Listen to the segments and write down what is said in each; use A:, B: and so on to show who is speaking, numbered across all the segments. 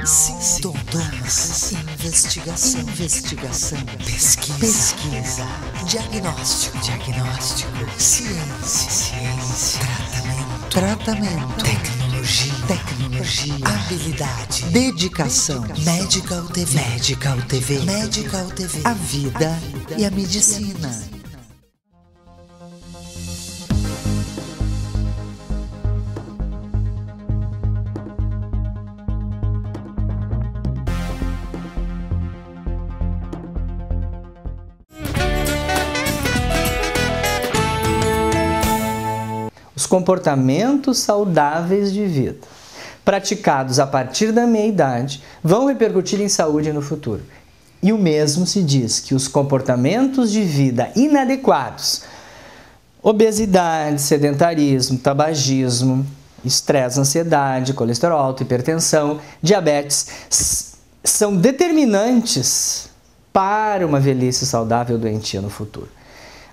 A: Sintomas, investigação, pesquisa, diagnóstico, ciência, tratamento, tecnologia, habilidade, dedicação, Medical TV, a vida e a medicina.
B: Os comportamentos saudáveis de vida, praticados a partir da meia-idade, vão repercutir em saúde no futuro. E o mesmo se diz que os comportamentos de vida inadequados, obesidade, sedentarismo, tabagismo, estresse, ansiedade, colesterol alto, hipertensão, diabetes, são determinantes para uma velhice saudável doentia no futuro,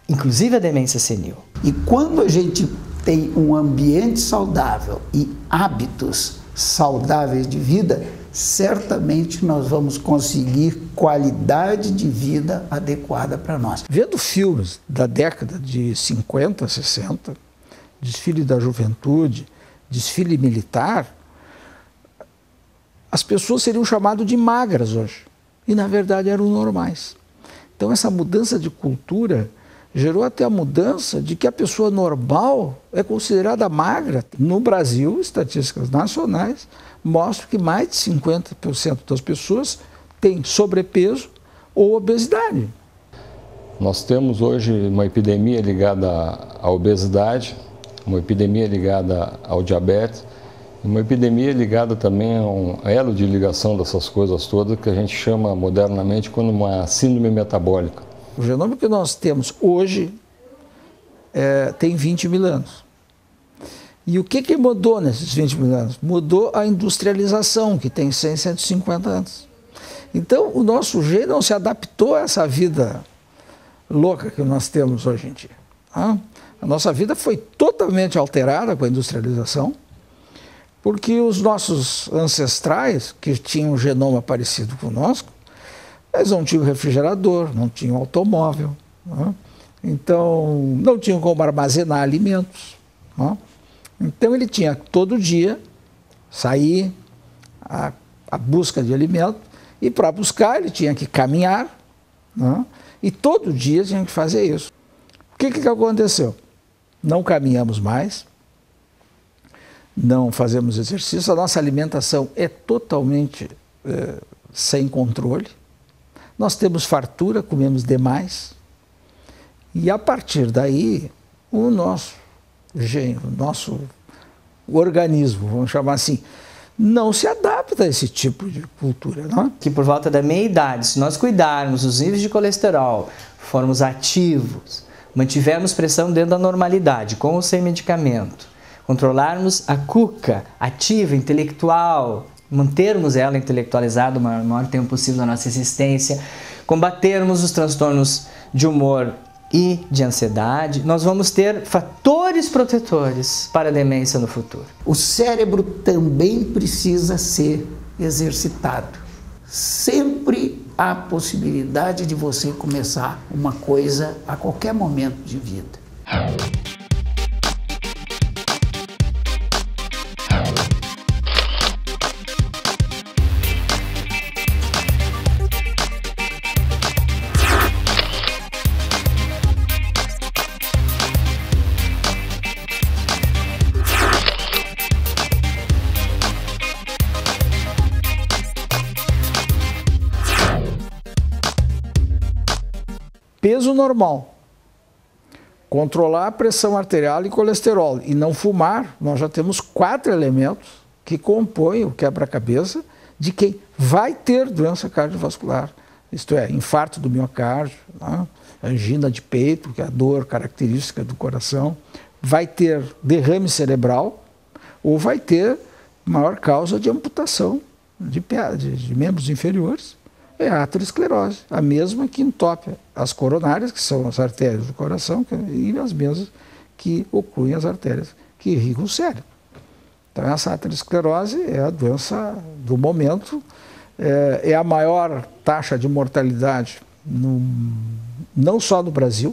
B: inclusive a demência senil.
C: E quando a gente tem um ambiente saudável e hábitos saudáveis de vida, certamente nós vamos conseguir qualidade de vida adequada para nós.
D: Vendo filmes da década de 50, 60, desfile da juventude, desfile militar, as pessoas seriam chamadas de magras hoje. E na verdade eram normais. Então essa mudança de cultura gerou até a mudança de que a pessoa normal é considerada magra. No Brasil, estatísticas nacionais mostram que mais de 50% das pessoas têm sobrepeso ou obesidade.
E: Nós temos hoje uma epidemia ligada à obesidade, uma epidemia ligada ao diabetes, uma epidemia ligada também a um elo de ligação dessas coisas todas que a gente chama modernamente como uma síndrome metabólica.
D: O genoma que nós temos hoje tem 20 mil anos. E o que mudou nesses 20 mil anos? Mudou a industrialização, que tem 100, 150 anos. Então, o nosso gene não se adaptou a essa vida louca que nós temos hoje em dia. A nossa vida foi totalmente alterada com a industrialização, porque os nossos ancestrais, que tinham um genoma parecido com o nosso, eles não tinham refrigerador, não tinham automóvel, né? Então não tinham como armazenar alimentos, né? Então ele tinha todo dia sair à busca de alimento e para buscar ele tinha que caminhar, né? E todo dia tinha que fazer isso. O que aconteceu? Não caminhamos mais, não fazemos exercício, a nossa alimentação é totalmente sem controle. Nós temos fartura, comemos demais, e a partir daí o nosso gene, o nosso organismo, vamos chamar assim, não se adapta a esse tipo de cultura, não?
B: Que por volta da meia-idade, se nós cuidarmos dos níveis de colesterol, formos ativos, mantivermos pressão dentro da normalidade, com ou sem medicamento, controlarmos a cuca ativa, intelectual, mantermos ela intelectualizada o maior tempo possível na nossa existência, combatermos os transtornos de humor e de ansiedade, nós vamos ter fatores protetores para a demência no futuro.
C: O cérebro também precisa ser exercitado. Sempre há possibilidade de você começar uma coisa a qualquer momento de vida.
D: Peso normal, controlar a pressão arterial e colesterol e não fumar, nós já temos 4 elementos que compõem o quebra-cabeça de quem vai ter doença cardiovascular, isto é, infarto do miocárdio, né? Angina de peito, que é a dor característica do coração, vai ter derrame cerebral ou vai ter maior causa de amputação de membros inferiores. É a aterosclerose, a mesma que entope as coronárias, que são as artérias do coração, e as mesmas que ocluem as artérias que irrigam o cérebro. Então, essa aterosclerose é a doença do momento, é a maior taxa de mortalidade, não só no Brasil.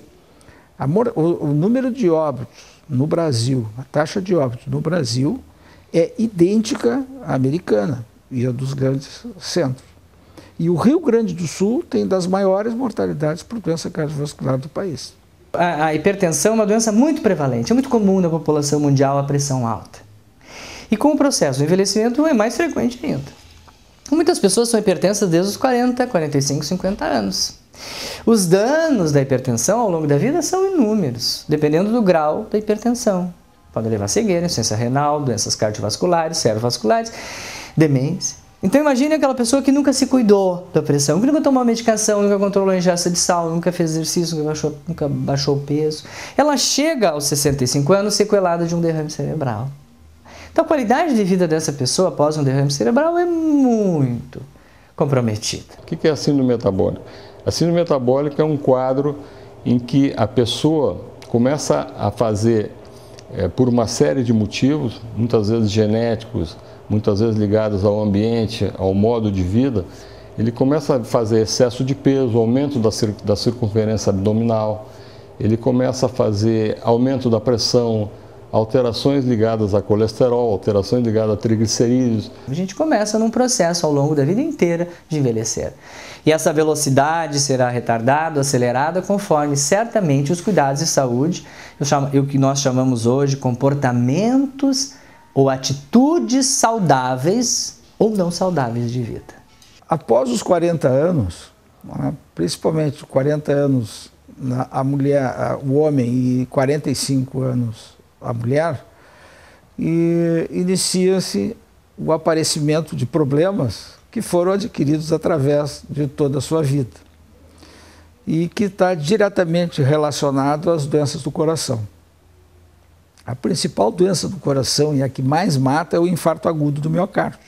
D: O número de óbitos no Brasil, a taxa de óbitos no Brasil é idêntica à americana e a dos grandes centros. E o Rio Grande do Sul tem das maiores mortalidades por doença cardiovascular do país.
B: A hipertensão é uma doença muito prevalente, é muito comum na população mundial a pressão alta. E com o processo do envelhecimento é mais frequente ainda. Muitas pessoas são hipertensas desde os 40, 45, 50 anos. Os danos da hipertensão ao longo da vida são inúmeros, dependendo do grau da hipertensão. Pode levar a cegueira, insuficiência renal, doenças cardiovasculares, cerebrovasculares, demência. Então imagine aquela pessoa que nunca se cuidou da pressão, que nunca tomou medicação, nunca controlou a ingesta de sal, nunca fez exercício, nunca baixou o peso. Ela chega aos 65 anos sequelada de um derrame cerebral. Então a qualidade de vida dessa pessoa após um derrame cerebral é muito comprometida.
E: O que é a síndrome metabólica? A síndrome metabólica é um quadro em que a pessoa começa a fazer, por uma série de motivos, muitas vezes genéticos, muitas vezes ligados ao ambiente, ao modo de vida, ele começa a fazer excesso de peso, aumento da circunferência abdominal, ele começa a fazer aumento da pressão, alterações ligadas a colesterol, alterações ligadas a triglicerídeos.
B: A gente começa num processo ao longo da vida inteira de envelhecer. E essa velocidade será retardada, acelerada, conforme certamente os cuidados de saúde, o que nós chamamos hoje de comportamentos ou atitudes saudáveis ou não saudáveis de vida.
D: Após os 40 anos, principalmente 40 anos a mulher, o homem, e 45 anos a mulher, e inicia-se o aparecimento de problemas que foram adquiridos através de toda a sua vida e que está diretamente relacionado às doenças do coração. A principal doença do coração e a que mais mata é o infarto agudo do miocárdio.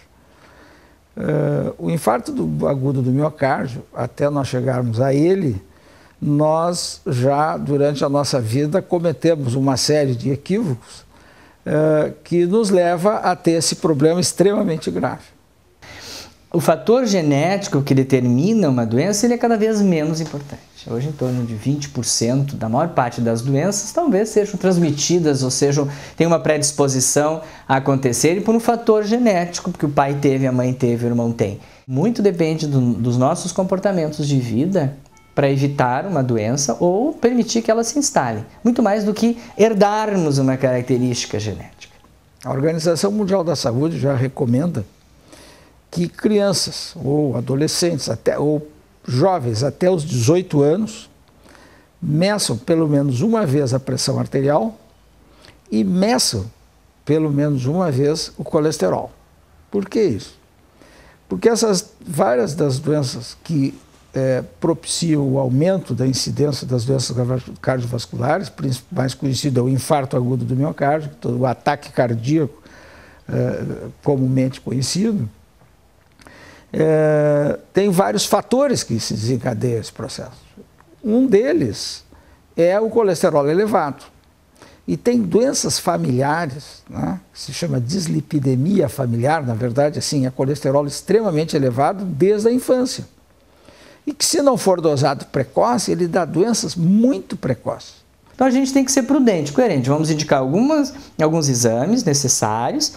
D: O infarto agudo do miocárdio, até nós chegarmos a ele, nós já, durante a nossa vida, cometemos uma série de equívocos que nos leva a ter esse problema extremamente grave.
B: O fator genético que determina uma doença ele é cada vez menos importante. Hoje, em torno de 20% da maior parte das doenças talvez sejam transmitidas ou tenham uma predisposição a acontecerem por um fator genético, porque o pai teve, a mãe teve, o irmão tem. Muito depende dos nossos comportamentos de vida para evitar uma doença ou permitir que ela se instale. Muito mais do que herdarmos uma característica genética.
D: A Organização Mundial da Saúde já recomenda que crianças ou adolescentes ou jovens até os 18 anos meçam pelo menos uma vez a pressão arterial e meçam pelo menos uma vez o colesterol. Por que isso? Porque várias das doenças que propiciam o aumento da incidência das doenças cardiovasculares, mais conhecido é o infarto agudo do miocárdio, o ataque cardíaco comumente conhecido, tem vários fatores que se desencadeiam esse processo. Um deles é o colesterol elevado. E tem doenças familiares, né, que se chama dislipidemia familiar, na verdade, assim, é colesterol extremamente elevado desde a infância. E que, se não for dosado precoce, ele dá doenças muito precoces.
B: Então a gente tem que ser prudente, coerente. Vamos indicar alguns exames necessários,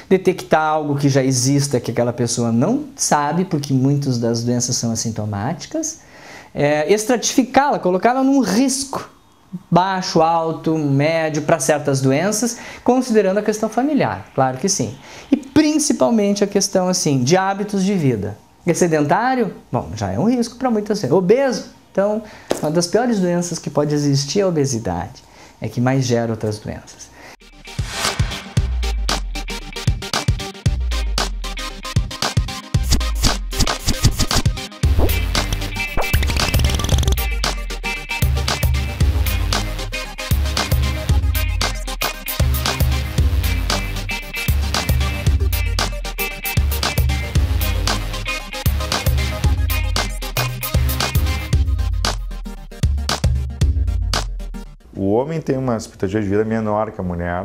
B: detectar algo que já exista, que aquela pessoa não sabe, porque muitas das doenças são assintomáticas, estratificá-la, colocá-la num risco baixo, alto, médio para certas doenças, considerando a questão familiar, claro que sim. E principalmente a questão assim, de hábitos de vida. É sedentário? Bom, já é um risco para muitas vezes. Obeso? Então, uma das piores doenças que pode existir é a obesidade, é que mais gera outras doenças.
F: O homem tem uma expectativa de vida menor que a mulher,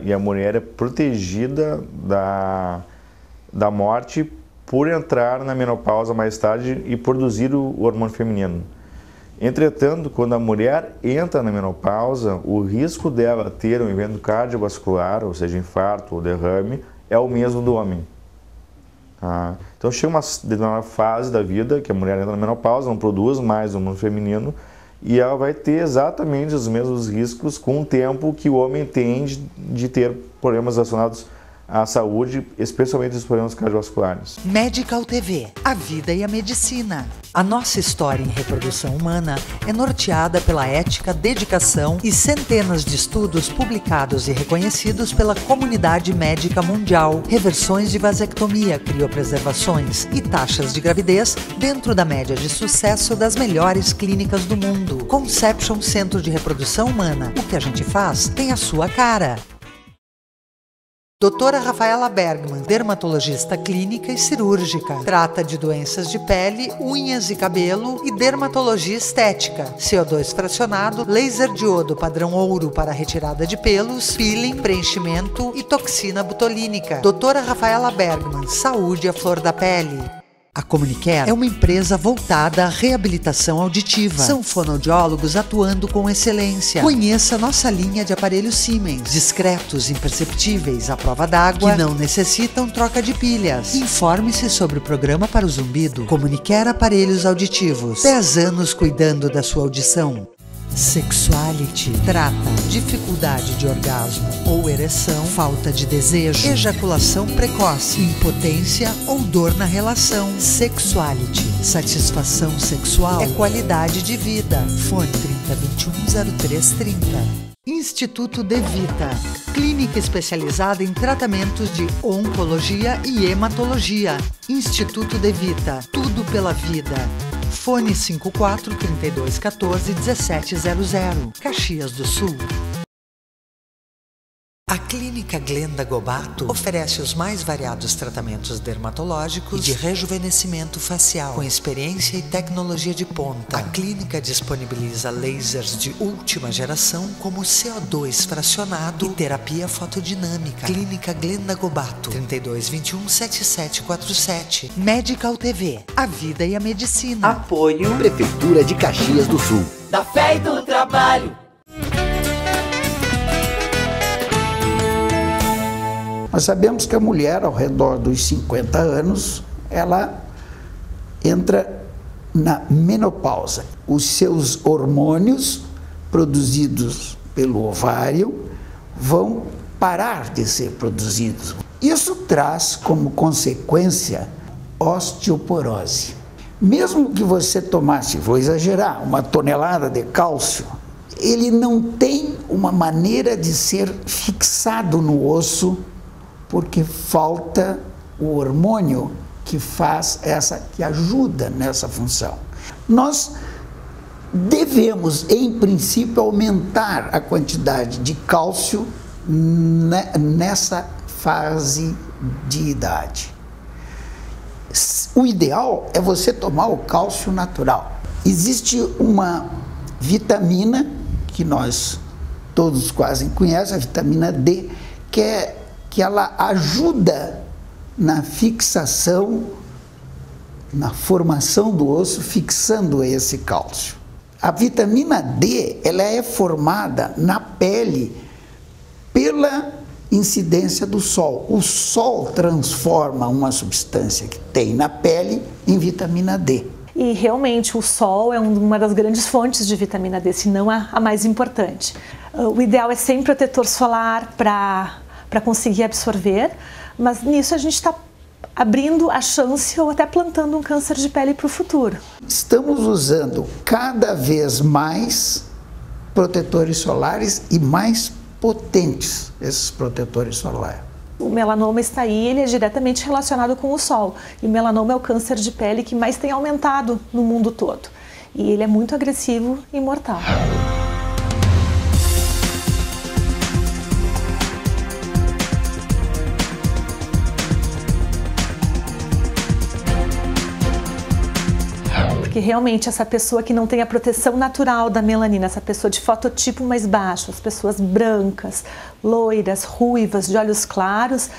F: e a mulher é protegida da morte por entrar na menopausa mais tarde e produzir o hormônio feminino. Entretanto, quando a mulher entra na menopausa, o risco dela ter um evento cardiovascular, ou seja, infarto ou derrame, é o mesmo do homem. Tá? Então chega uma fase da vida que a mulher entra na menopausa, não produz mais hormônio feminino, e ela vai ter exatamente os mesmos riscos com o tempo que o homem tem de ter problemas relacionados à saúde, especialmente os problemas cardiovasculares.
A: Medical TV, a vida e a medicina. A nossa história em reprodução humana é norteada pela ética, dedicação e centenas de estudos publicados e reconhecidos pela comunidade médica mundial, reversões de vasectomia, criopreservações e taxas de gravidez dentro da média de sucesso das melhores clínicas do mundo. Conception Centro de Reprodução Humana. O que a gente faz tem a sua cara. Doutora Rafaela Bergman, dermatologista clínica e cirúrgica. Trata de doenças de pele, unhas e cabelo e dermatologia estética. CO2 fracionado, laser diodo padrão ouro para retirada de pelos, peeling, preenchimento e toxina botulínica. Doutora Rafaela Bergman, saúde à flor da pele. A Comunicare é uma empresa voltada à reabilitação auditiva. São fonoaudiólogos atuando com excelência. Conheça nossa linha de aparelhos Siemens, discretos, imperceptíveis, à prova d'água, que não necessitam troca de pilhas. Informe-se sobre o programa para o zumbido. Comunicare Aparelhos Auditivos. 10 anos cuidando da sua audição. Sexuality trata dificuldade de orgasmo ou ereção, falta de desejo, ejaculação precoce, impotência ou dor na relação. Sexuality, satisfação sexual é qualidade de vida. Fone 3021-0330. Instituto De Vita, clínica especializada em tratamentos de oncologia e hematologia. Instituto De Vita, tudo pela vida. Fone 54-3214-1700, Caxias do Sul. A Clínica Glenda Gobato oferece os mais variados tratamentos dermatológicos e de rejuvenescimento facial, com experiência e tecnologia de ponta. A clínica disponibiliza lasers de última geração, como CO2 fracionado e terapia fotodinâmica. Clínica Glenda Gobato, 3221-7747. Medical TV, a vida e a medicina.
G: Apoio Prefeitura de Caxias do Sul.
H: Da fé e do trabalho.
C: Nós sabemos que a mulher, ao redor dos 50 anos, ela entra na menopausa. Os seus hormônios produzidos pelo ovário vão parar de ser produzidos. Isso traz como consequência osteoporose. Mesmo que você tomasse, vou exagerar, 1 tonelada de cálcio, ele não tem uma maneira de ser fixado no osso, porque falta o hormônio que que ajuda nessa função. Nós devemos, em princípio, aumentar a quantidade de cálcio nessa fase de idade. O ideal é você tomar o cálcio natural. Existe uma vitamina que nós todos quase conhecem, a vitamina D, que ela ajuda na fixação, na formação do osso, fixando esse cálcio. A vitamina D, ela é formada na pele pela incidência do sol. O sol transforma uma substância que tem na pele em vitamina D.
I: E realmente o sol é uma das grandes fontes de vitamina D, se não a mais importante. O ideal é sempre protetor solar para conseguir absorver, mas nisso a gente está abrindo a chance ou até plantando um câncer de pele para o futuro.
C: Estamos usando cada vez mais protetores solares e mais potentes esses protetores solares.
I: O melanoma está aí, ele é diretamente relacionado com o sol. E o melanoma é o câncer de pele que mais tem aumentado no mundo todo. E ele é muito agressivo e mortal. porque realmente essa pessoa que não tem a proteção natural da melanina, essa pessoa de fototipo mais baixo, as pessoas brancas, loiras, ruivas, de olhos claros,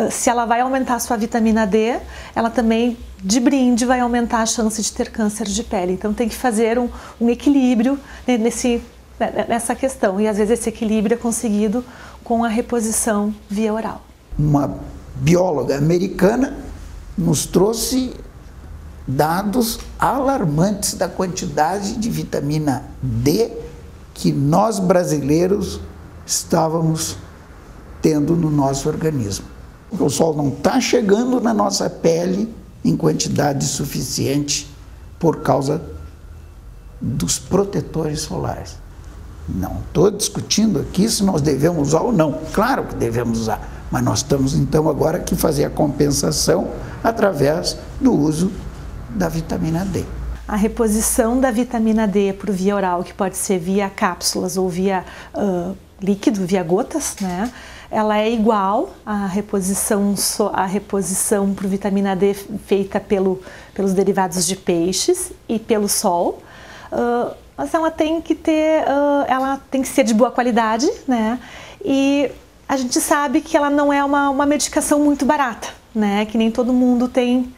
I: se ela vai aumentar a sua vitamina D, ela também, de brinde, vai aumentar a chance de ter câncer de pele. Então tem que fazer um equilíbrio nessa questão, e às vezes esse equilíbrio é conseguido com a reposição via oral.
C: Uma bióloga americana nos trouxe dados alarmantes da quantidade de vitamina D que nós brasileiros estávamos tendo no nosso organismo. O sol não está chegando na nossa pele em quantidade suficiente por causa dos protetores solares. Não estou discutindo aqui se nós devemos usar ou não. Claro que devemos usar, mas nós estamos então agora que fazer a compensação através do uso da vitamina D.
I: A reposição da vitamina D por via oral, que pode ser via cápsulas ou via líquido, via gotas, né? Ela é igual à reposição por vitamina D feita pelos derivados de peixes e pelo sol. Mas ela tem que ser de boa qualidade, né? E a gente sabe que ela não é uma medicação muito barata, né? Que nem todo mundo tem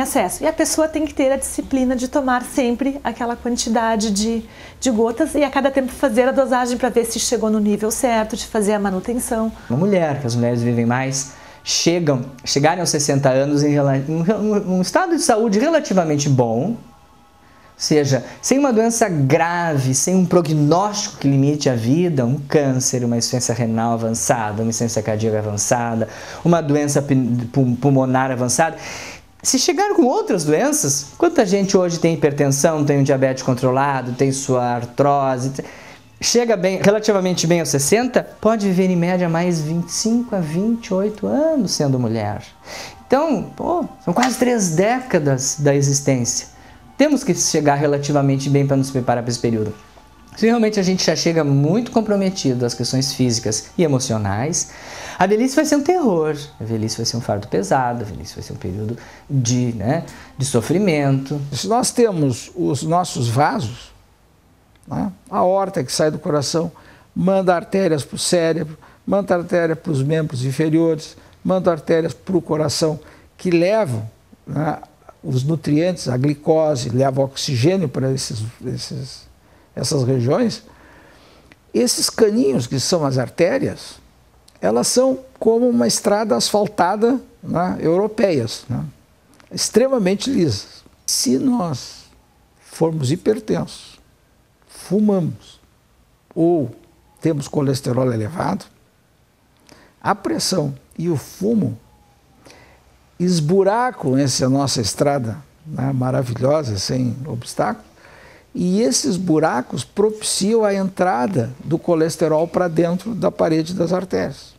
I: acesso. E a pessoa tem que ter a disciplina de tomar sempre aquela quantidade de gotas e a cada tempo fazer a dosagem para ver se chegou no nível certo, de fazer a manutenção.
B: Uma mulher, que as mulheres vivem mais, chegarem aos 60 anos em um estado de saúde relativamente bom, ou seja, sem uma doença grave, sem um prognóstico que limite a vida, um câncer, uma insuficiência renal avançada, uma insuficiência cardíaca avançada, uma doença pulmonar avançada. Se chegar com outras doenças, quanta gente hoje tem hipertensão, tem um diabetes controlado, tem sua artrose, chega relativamente bem aos 60, pode viver em média mais 25 a 28 anos sendo mulher. Então, são quase 3 décadas da existência. Temos que chegar relativamente bem para nos preparar para esse período. Se realmente a gente já chega muito comprometido às questões físicas e emocionais, a velhice vai ser um terror, a velhice vai ser um fardo pesado, a velhice vai ser um período de sofrimento.
D: Se nós temos os nossos vasos, né, a aorta que sai do coração, manda artérias para o cérebro, manda artéria para os membros inferiores, manda artérias para o coração, que levam, né, os nutrientes, a glicose, leva oxigênio para essas regiões. Esses caninhos, que são as artérias, elas são como uma estrada asfaltada, né, europeias, né, extremamente lisas. Se nós formos hipertensos, fumamos ou temos colesterol elevado, a pressão e o fumo esburacam essa nossa estrada, né, maravilhosa, sem obstáculos, e esses buracos propiciam a entrada do colesterol para dentro da parede das artérias.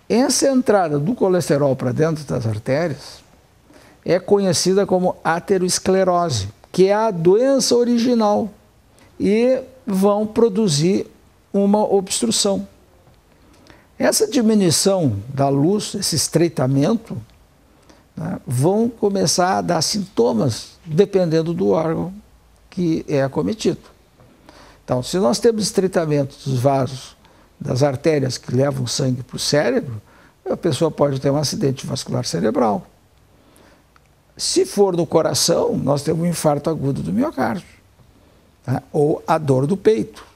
D: Essa entrada do colesterol para dentro das artérias é conhecida como aterosclerose, que é a doença original, e vão produzir uma obstrução. Essa diminuição da luz, esse estreitamento, né, vão começar a dar sintomas dependendo do órgão que é acometido. Então, se nós temos estreitamento dos vasos, das artérias que levam sangue para o cérebro, a pessoa pode ter um acidente vascular cerebral. Se for no coração, nós temos um infarto agudo do miocárdio, tá? Ou a dor do peito,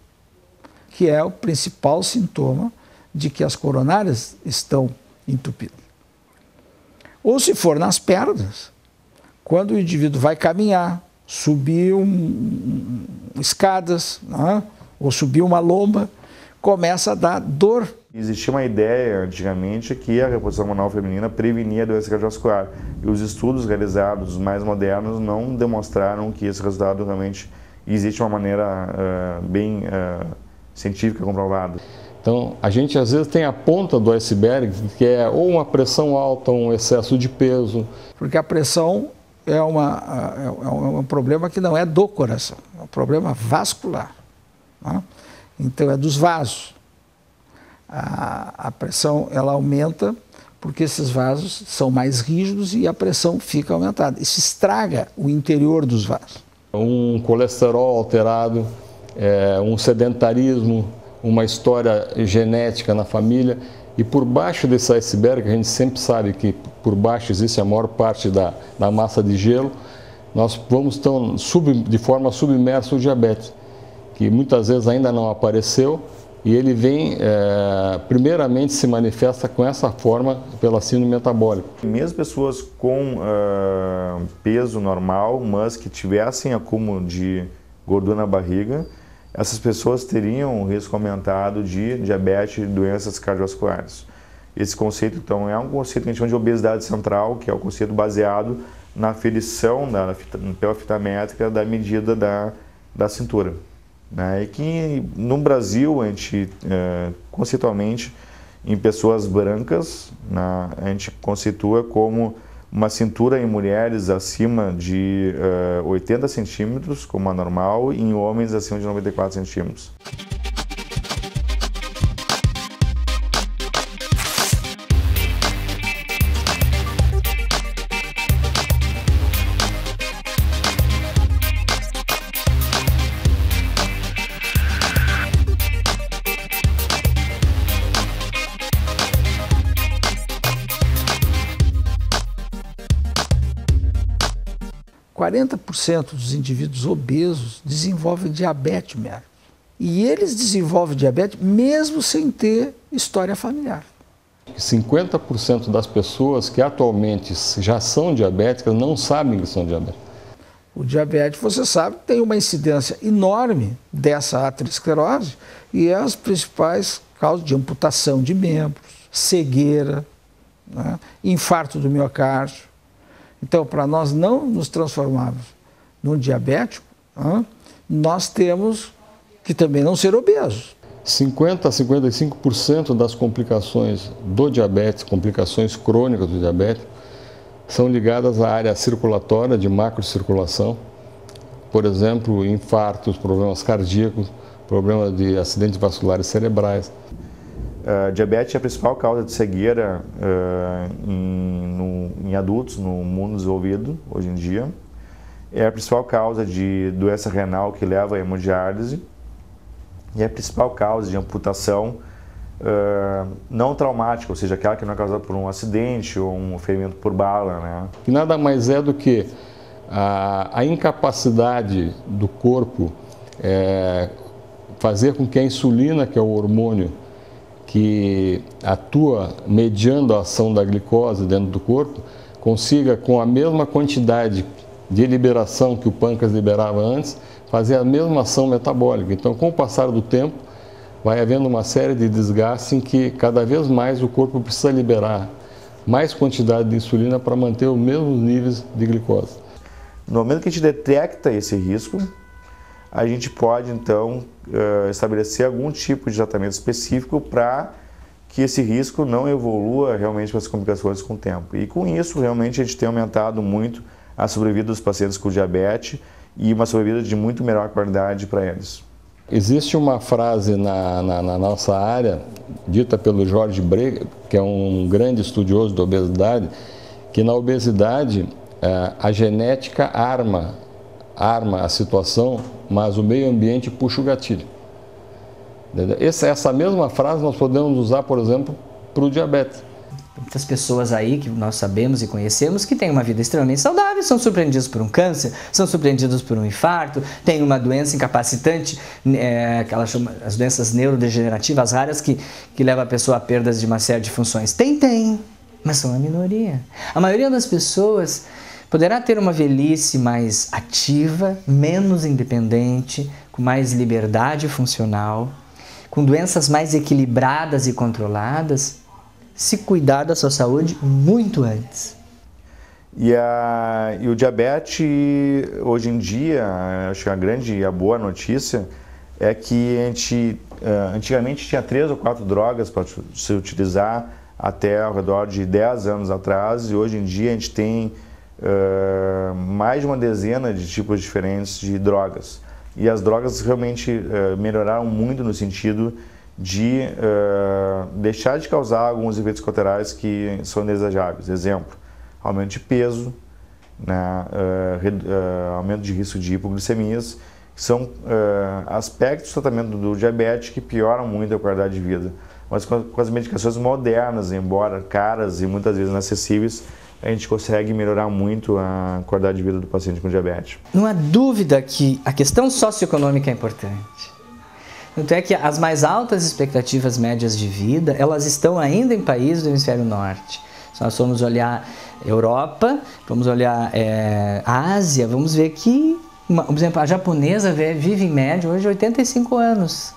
D: que é o principal sintoma de que as coronárias estão entupidas. Ou se for nas pernas, quando o indivíduo vai caminhar, subir escadas, né, ou subir uma lomba, começa a dar dor.
F: Existia uma ideia antigamente que a reposição hormonal feminina prevenia a doença cardiovascular, e os estudos realizados mais modernos não demonstraram que esse resultado realmente existe uma maneira bem científica comprovada.
E: Então, a gente às vezes tem a ponta do iceberg, que é ou uma pressão alta, ou um excesso de peso.
D: Porque a pressão é um problema que não é do coração, é um problema vascular, né? Então, é dos vasos. A pressão ela aumenta porque esses vasos são mais rígidos e a pressão fica aumentada. Isso estraga o interior dos vasos.
E: Um colesterol alterado, um sedentarismo, uma história genética na família. E por baixo desse iceberg, a gente sempre sabe que por baixo existe a maior parte da massa de gelo, nós vamos de forma submersa o diabetes, que muitas vezes ainda não apareceu, e ele vem, primeiramente se manifesta com essa forma pela síndrome metabólica.
F: Mesmo pessoas com peso normal, mas que tivessem acúmulo de gordura na barriga, essas pessoas teriam um risco aumentado de diabetes e doenças cardiovasculares. Esse conceito, então, é um conceito que a gente chama de obesidade central, que é o conceito baseado na aferição pela fita métrica da medida da cintura. Né? E que no Brasil, a gente, conceitualmente, em pessoas brancas, né, a gente conceitua como uma cintura em mulheres acima de 80 centímetros, como a normal, e em homens acima de 94 centímetros.
D: – 40% dos indivíduos obesos desenvolvem diabetes mesmo. E eles desenvolvem diabetes mesmo sem ter história familiar.
E: 50% das pessoas que atualmente já são diabéticas não sabem que são diabéticas.
D: O diabetes, você sabe, tem uma incidência enorme dessa aterosclerose e é as principais causas de amputação de membros, cegueira, né, infarto do miocárdio. Então, para nós não nos transformarmos num diabético, nós temos que também não ser obesos. 50% a
E: 55% das complicações do diabetes, complicações crônicas do diabetes, são ligadas à área circulatória, de macrocirculação. Por exemplo, infartos, problemas cardíacos, problemas de acidentes vasculares cerebrais.
F: Diabetes é a principal causa de cegueira em adultos no mundo desenvolvido, hoje em dia. É a principal causa de doença renal que leva à hemodiálise. E é a principal causa de amputação não traumática, ou seja, aquela que não é causada por um acidente ou um ferimento por bala, né?
E: Que nada mais é do que a incapacidade do corpo fazer com que a insulina, que é o hormônio que atua mediando a ação da glicose dentro do corpo, consiga, com a mesma quantidade de liberação que o pâncreas liberava antes, fazer a mesma ação metabólica. Então, com o passar do tempo, vai havendo uma série de desgastes em que cada vez mais o corpo precisa liberar mais quantidade de insulina para manter os mesmos níveis de glicose.
F: No momento que a gente detecta esse risco, a gente pode, então, estabelecer algum tipo de tratamento específico para que esse risco não evolua realmente para as complicações com o tempo. E com isso, realmente, a gente tem aumentado muito a sobrevida dos pacientes com diabetes e uma sobrevida de muito melhor qualidade para eles.
E: Existe uma frase na nossa área, dita pelo Jorge Brega, que é um grande estudioso da obesidade, que na obesidade a genética arma a situação, mas o meio ambiente puxa o gatilho. Essa mesma frase nós podemos usar, por exemplo, para o diabetes.
B: Muitas pessoas aí que nós sabemos e conhecemos que têm uma vida extremamente saudável, são surpreendidas por um câncer, são surpreendidas por um infarto, têm uma doença incapacitante, que ela chama as doenças neurodegenerativas raras que levam a pessoa a perdas de uma série de funções. Tem, mas são a minoria. A maioria das pessoas poderá ter uma velhice mais ativa, menos independente, com mais liberdade funcional, com doenças mais equilibradas e controladas, se cuidar da sua saúde muito antes.
F: E o diabetes, hoje em dia, acho que a grande e a boa notícia é que a gente antigamente tinha 3 ou 4 drogas para se utilizar até ao redor de 10 anos atrás, e hoje em dia a gente tem mais de uma dezena de tipos diferentes de drogas. E as drogas realmente melhoraram muito no sentido de deixar de causar alguns efeitos colaterais que são indesejáveis. Exemplo, aumento de peso, né, aumento de risco de hipoglicemias, que são aspectos do tratamento do diabetes que pioram muito a qualidade de vida. Mas com as medicações modernas, embora caras e muitas vezes inacessíveis, a gente consegue melhorar muito a qualidade de vida do paciente com diabetes.
B: Não há dúvida que a questão socioeconômica é importante. Tanto é que as mais altas expectativas médias de vida, elas estão ainda em países do hemisfério norte. Se nós formos olhar Europa, vamos olhar Ásia, vamos ver que, por exemplo, a japonesa vive em média hoje 85 anos.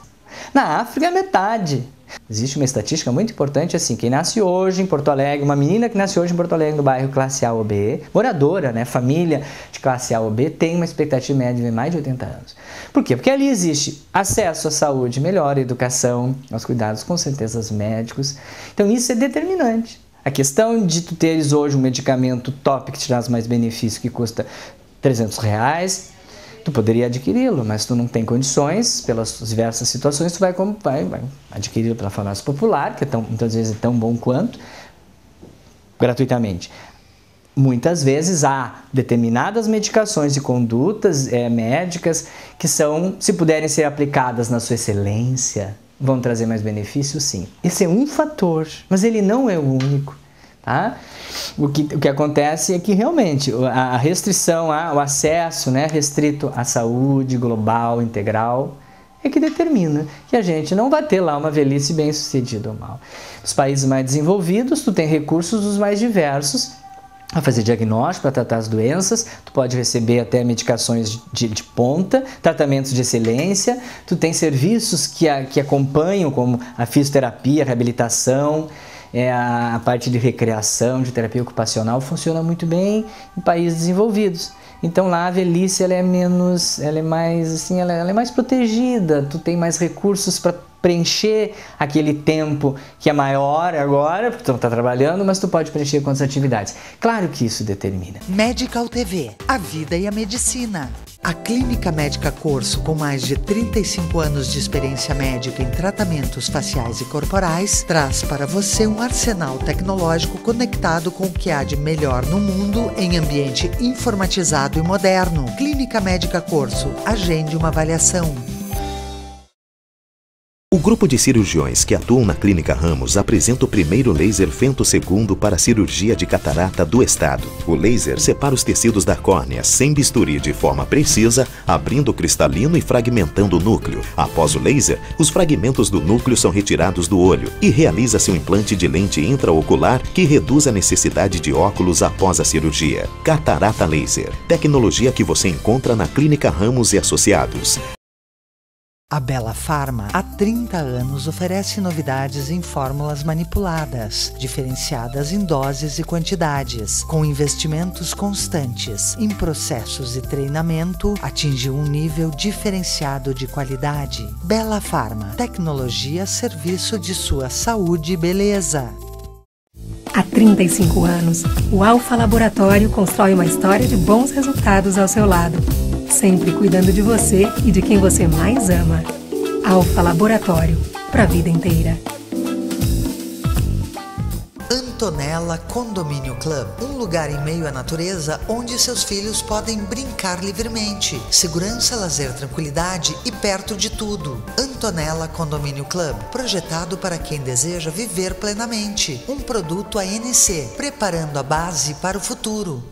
B: Na África é metade. Existe uma estatística muito importante assim, quem nasce hoje em Porto Alegre, uma menina que nasce hoje em Porto Alegre no bairro classe A ou B, moradora, né, família de classe A ou B, tem uma expectativa média de mais de 80 anos. Por quê? Porque ali existe acesso à saúde melhor, à educação, aos cuidados com certeza médicos. Então isso é determinante. A questão de tu teres hoje um medicamento top que te traz mais benefício que custa R$300, tu poderia adquiri-lo, mas tu não tem condições, pelas diversas situações, tu vai adquiri-lo pela farmácia popular, que muitas vezes é tão bom quanto, gratuitamente. Muitas vezes há determinadas medicações e condutas médicas que são, se puderem ser aplicadas na sua excelência, vão trazer mais benefícios, sim. Esse é um fator, mas ele não é o único. Tá? O que acontece é que realmente a restrição, o acesso, né, restrito à saúde global, integral, é que determina que a gente não vai ter lá uma velhice bem sucedida ou mal. Nos países mais desenvolvidos, tu tem recursos dos mais diversos a fazer diagnóstico, para tratar as doenças, tu pode receber até medicações de ponta, tratamentos de excelência, tu tem serviços que acompanham, como a fisioterapia, a reabilitação, a parte de recreação, de terapia ocupacional, funciona muito bem em países desenvolvidos. Então lá a velhice ela é mais protegida, tu tem mais recursos para preencher aquele tempo que é maior agora, porque tu não está trabalhando, mas tu pode preencher com as atividades. Claro que isso determina.
A: Medical TV, a vida e a medicina. A Clínica Médica Corso, com mais de 35 anos de experiência médica em tratamentos faciais e corporais, traz para você um arsenal tecnológico conectado com o que há de melhor no mundo em ambiente informatizado e moderno. Clínica Médica Corso, agende uma avaliação.
G: O grupo de cirurgiões que atuam na Clínica Ramos apresenta o primeiro laser femtosegundo para cirurgia de catarata do estado. O laser separa os tecidos da córnea sem bisturi de forma precisa, abrindo o cristalino e fragmentando o núcleo. Após o laser, os fragmentos do núcleo são retirados do olho e realiza-se um implante de lente intraocular que reduz a necessidade de óculos após a cirurgia. Catarata Laser, tecnologia que você encontra na Clínica Ramos e Associados.
A: A Bela Pharma, há 30 anos, oferece novidades em fórmulas manipuladas, diferenciadas em doses e quantidades, com investimentos constantes em processos e treinamento, atingiu um nível diferenciado de qualidade. Bela Pharma, tecnologia a serviço de sua saúde e beleza.
J: Há 35 anos, o Alfa Laboratório constrói uma história de bons resultados ao seu lado, sempre cuidando de você e de quem você mais ama. Alfa Laboratório, para a vida inteira.
A: Antonella Condomínio Club, um lugar em meio à natureza onde seus filhos podem brincar livremente. Segurança, lazer, tranquilidade e perto de tudo. Antonella Condomínio Club, projetado para quem deseja viver plenamente. Um produto ANC, preparando a base para o futuro.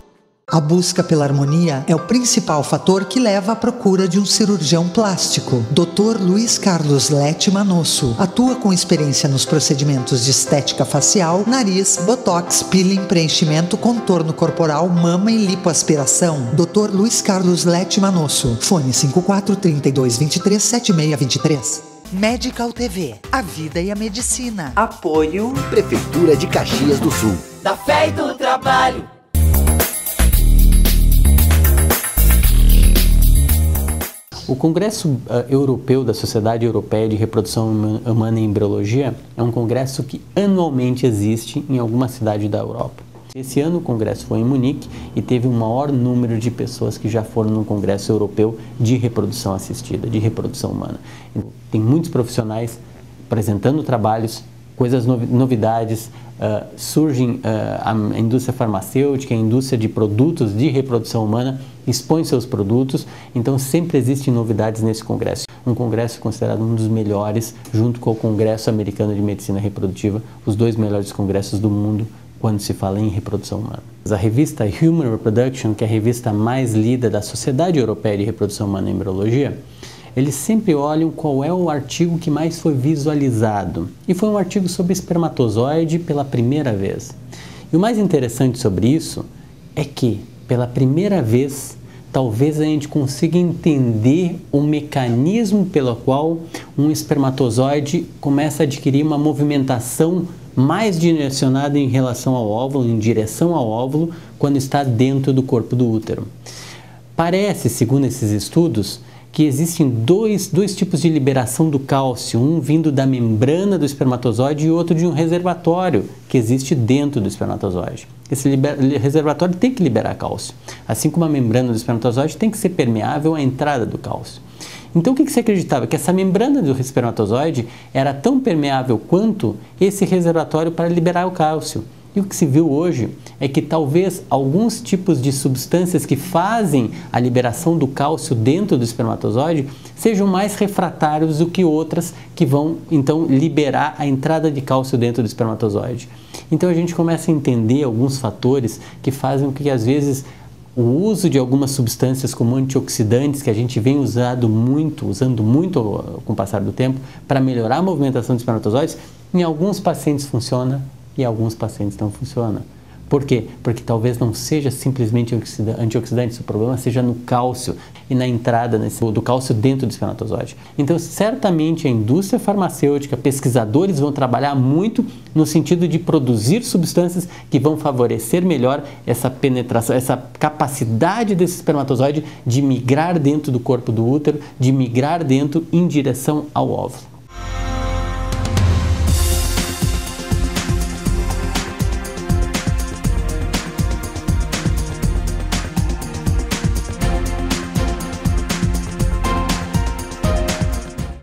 A: A busca pela harmonia é o principal fator que leva à procura de um cirurgião plástico. Dr. Luiz Carlos Lete Manosso atua com experiência nos procedimentos de estética facial, nariz, botox, peeling, preenchimento, contorno corporal, mama e lipoaspiração. Dr. Luiz Carlos Lete Manosso. Fone 54-3223-7623. Medical TV, a vida e a medicina.
G: Apoio Prefeitura de Caxias do Sul.
H: Da fé e do trabalho.
K: O Congresso Europeu da Sociedade Europeia de Reprodução Humana e Embriologia é um congresso que anualmente existe em alguma cidade da Europa. Esse ano o congresso foi em Munique e teve o maior número de pessoas que já foram no Congresso Europeu de Reprodução Assistida, de reprodução humana. Tem muitos profissionais apresentando trabalhos, coisas, novidades, surgem a indústria farmacêutica, a indústria de produtos de reprodução humana, expõe seus produtos, então sempre existem novidades nesse congresso. Um congresso considerado um dos melhores, junto com o Congresso Americano de Medicina Reprodutiva, os 2 melhores congressos do mundo quando se fala em reprodução humana. A revista Human Reproduction, que é a revista mais lida da Sociedade Europeia de Reprodução Humana e Embriologia, eles sempre olham qual é o artigo que mais foi visualizado. E foi um artigo sobre espermatozoide pela primeira vez. E o mais interessante sobre isso é que, pela primeira vez, talvez a gente consiga entender o mecanismo pelo qual um espermatozoide começa a adquirir uma movimentação mais direcionada em relação ao óvulo, em direção ao óvulo, quando está dentro do corpo do útero. Parece, segundo esses estudos, que existem dois tipos de liberação do cálcio, um vindo da membrana do espermatozoide e outro de um reservatório que existe dentro do espermatozoide. Esse reservatório tem que liberar cálcio, assim como a membrana do espermatozoide tem que ser permeável à entrada do cálcio. Então o que se acreditava? Que essa membrana do espermatozoide era tão permeável quanto esse reservatório para liberar o cálcio. E o que se viu hoje é que talvez alguns tipos de substâncias que fazem a liberação do cálcio dentro do espermatozoide sejam mais refratários do que outras que vão então liberar a entrada de cálcio dentro do espermatozoide. Então a gente começa a entender alguns fatores que fazem com que às vezes o uso de algumas substâncias como antioxidantes, que a gente vem usando muito com o passar do tempo, para melhorar a movimentação dos espermatozoides, em alguns pacientes funciona e em alguns pacientes não funciona. Por quê? Porque talvez não seja simplesmente antioxidantes, o problema seja no cálcio e na entrada do cálcio dentro do espermatozoide. Então, certamente a indústria farmacêutica, pesquisadores vão trabalhar muito no sentido de produzir substâncias que vão favorecer melhor essa penetração, essa capacidade desse espermatozoide de migrar dentro do corpo do útero, de migrar dentro em direção ao óvulo.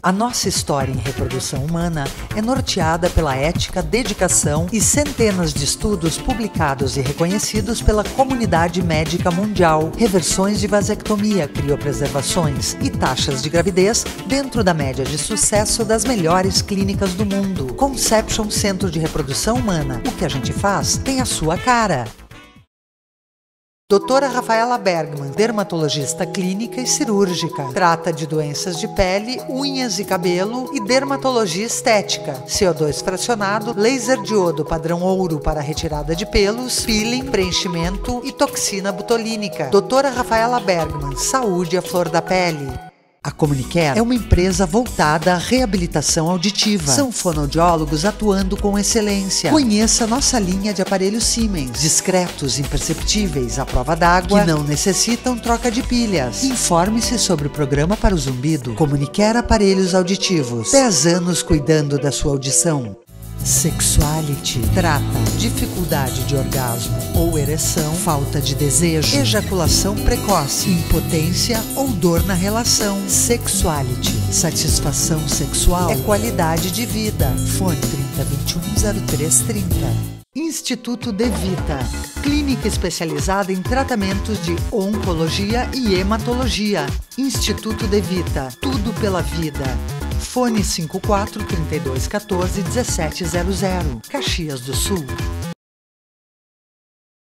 A: A nossa história em reprodução humana é norteada pela ética, dedicação e centenas de estudos publicados e reconhecidos pela comunidade médica mundial, reversões de vasectomia, criopreservações e taxas de gravidez dentro da média de sucesso das melhores clínicas do mundo. Conception Centro de Reprodução Humana. O que a gente faz tem a sua cara. Doutora Rafaela Bergman, dermatologista clínica e cirúrgica. Trata de doenças de pele, unhas e cabelo e dermatologia estética. CO2 fracionado, laser diodo padrão ouro para retirada de pelos, peeling, preenchimento e toxina botulínica. Doutora Rafaela Bergman, saúde à flor da pele. A Comunicare é uma empresa voltada à reabilitação auditiva. São fonoaudiólogos atuando com excelência. Conheça nossa linha de aparelhos Siemens, discretos, imperceptíveis, à prova d'água, que não necessitam troca de pilhas. Informe-se sobre o programa para o zumbido. Comunicare Aparelhos Auditivos. 10 anos cuidando da sua audição. Sexuality trata dificuldade de orgasmo ou ereção, falta de desejo, ejaculação precoce, impotência ou dor na relação. Sexuality, satisfação sexual é qualidade de vida. Fone 30210330. Instituto De Vita, clínica especializada em tratamentos de oncologia e hematologia. Instituto De Vita, tudo pela vida. Fone 54 32 14 1700, Caxias do Sul.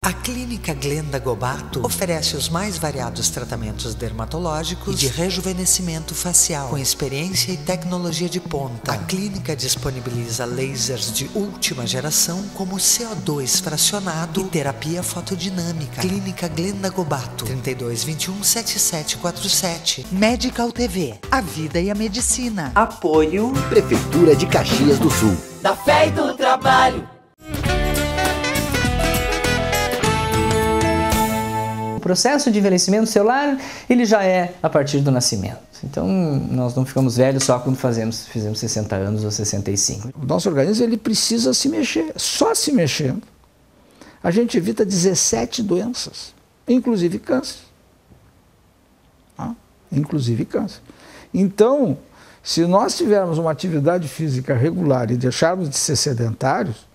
A: A Clínica Glenda Gobato oferece os mais variados tratamentos dermatológicos e de rejuvenescimento facial, com experiência e tecnologia de ponta. A clínica disponibiliza lasers de última geração, como CO2 fracionado e terapia fotodinâmica. Clínica Glenda Gobato, 3221 7747. Medical TV, a vida e a medicina.
L: Apoio Prefeitura de Caxias do Sul.
H: Da fé e do trabalho.
B: O processo de envelhecimento celular, ele já é a partir do nascimento. Então, nós não ficamos velhos só quando fizemos 60 anos ou 65.
D: O nosso organismo ele precisa se mexer. Só se mexendo, a gente evita 17 doenças, inclusive câncer. Inclusive câncer. Então, Se nós tivermos uma atividade física regular e deixarmos de ser sedentários,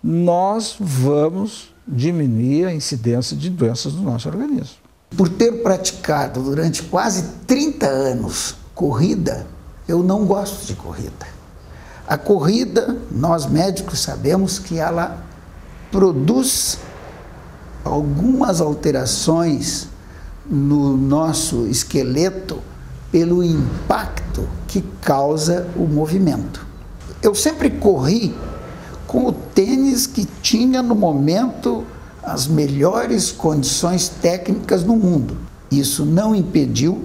D: nós vamos diminuir a incidência de doenças do nosso organismo.
C: Por ter praticado durante quase 30 anos corrida, eu não gosto de corrida. A corrida, nós médicos sabemos que ela produz algumas alterações no nosso esqueleto pelo impacto que causa o movimento. Eu sempre corri com o tênis que tinha no momento as melhores condições técnicas no mundo. Isso não impediu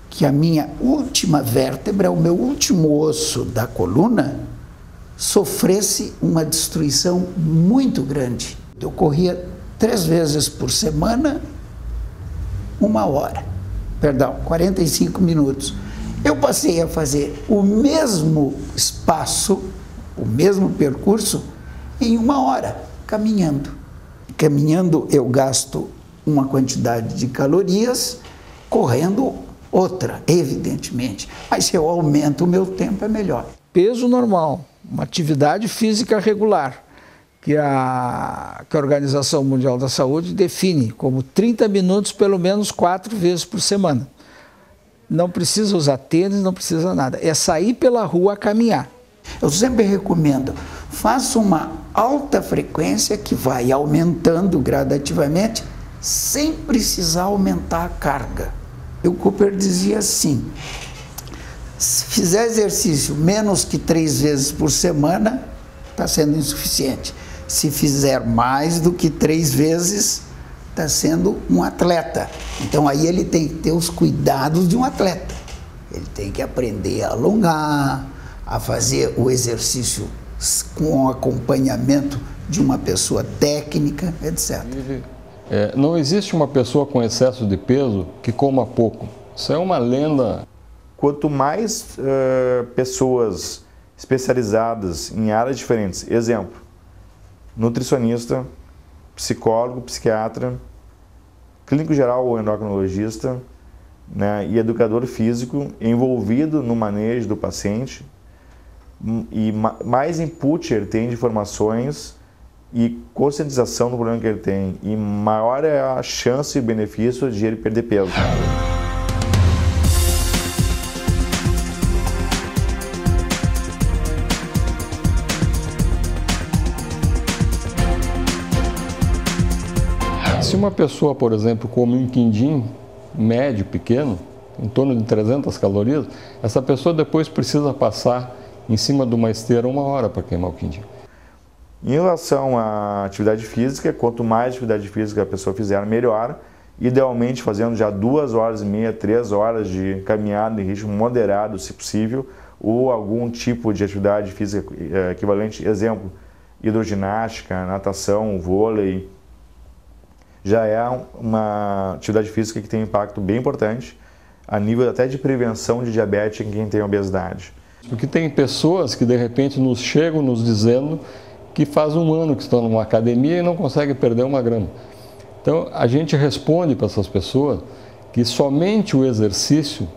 C: que a minha última vértebra, o meu último osso da coluna, sofresse uma destruição muito grande. Eu corria 3 vezes por semana, 45 minutos. Eu passei a fazer o mesmo espaço, o mesmo percurso, em 1 hora, caminhando. Caminhando eu gasto uma quantidade de calorias, correndo outra, evidentemente. Mas se eu aumento o meu tempo, é melhor.
D: Peso normal, uma atividade física regular, que a Organização Mundial da Saúde define como 30 minutos pelo menos 4 vezes por semana. Não precisa usar tênis, não precisa nada. É sair pela rua a caminhar.
C: Eu sempre recomendo, faça uma alta frequência que vai aumentando gradativamente, sem precisar aumentar a carga. O Cooper dizia assim, se fizer exercício menos que 3 vezes por semana, está sendo insuficiente. Se fizer mais do que 3 vezes, está sendo um atleta. Então aí ele tem que ter os cuidados de um atleta. Ele tem que aprender a alongar, a fazer o exercício com acompanhamento de uma pessoa técnica, etc.
E: Não existe uma pessoa com excesso de peso que coma pouco. Isso é uma lenda.
F: Quanto mais pessoas especializadas em áreas diferentes, exemplo, nutricionista, psicólogo, psiquiatra, clínico geral ou endocrinologista, né, e educador físico envolvido no manejo do paciente, e mais input ele tem de informações e conscientização do problema que ele tem, e maior é a chance e benefício de ele perder peso.
E: Se uma pessoa, por exemplo, come um quindim médio, pequeno, em torno de 300 calorias, essa pessoa depois precisa passar em cima de uma esteira 1 hora para queimar o quindim.
F: Em relação à atividade física, quanto mais atividade física a pessoa fizer, melhor. Idealmente fazendo já 2 horas e meia, 3 horas de caminhada em ritmo moderado, se possível, ou algum tipo de atividade física equivalente, exemplo, hidroginástica, natação, vôlei. Já é uma atividade física que tem um impacto bem importante, a nível até de prevenção de diabetes em quem tem obesidade.
E: Porque tem pessoas que de repente nos chegam nos dizendo que faz 1 ano que estão numa academia e não conseguem perder 1 grama. Então a gente responde para essas pessoas que somente o exercício,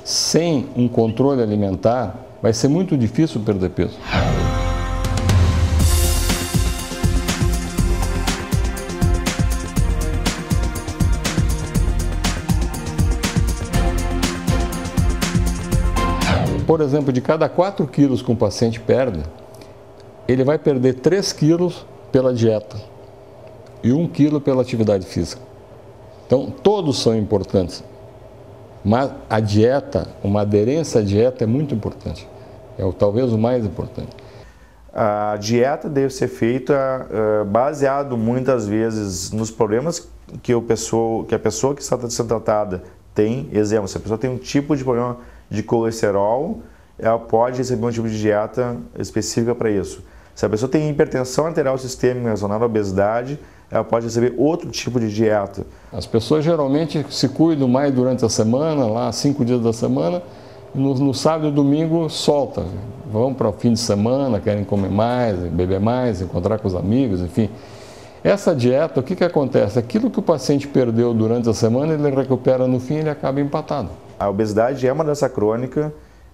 E: sem um controle alimentar, vai ser muito difícil perder peso. Por exemplo, de cada 4 quilos que um paciente perde, ele vai perder 3 quilos pela dieta e 1 quilo pela atividade física. Então, todos são importantes, mas a dieta, uma aderência à dieta é muito importante, é talvez o mais importante.
F: A dieta deve ser feita baseado muitas vezes nos problemas que a pessoa que está sendo tratada tem. Exemplo, se a pessoa tem um tipo de problema de colesterol, ela pode receber um tipo de dieta específica para isso. Se a pessoa tem hipertensão arterial sistêmica relacionada à obesidade, ela pode receber outro tipo de dieta.
E: As pessoas geralmente se cuidam mais durante a semana, lá 5 dias da semana, no sábado e domingo solta. Vão para o fim de semana, querem comer mais, beber mais, encontrar com os amigos, enfim. Essa dieta, o que acontece? Aquilo que o paciente perdeu durante a semana, ele recupera no fim e ele acaba empatado.
F: A obesidade é uma doença crônica,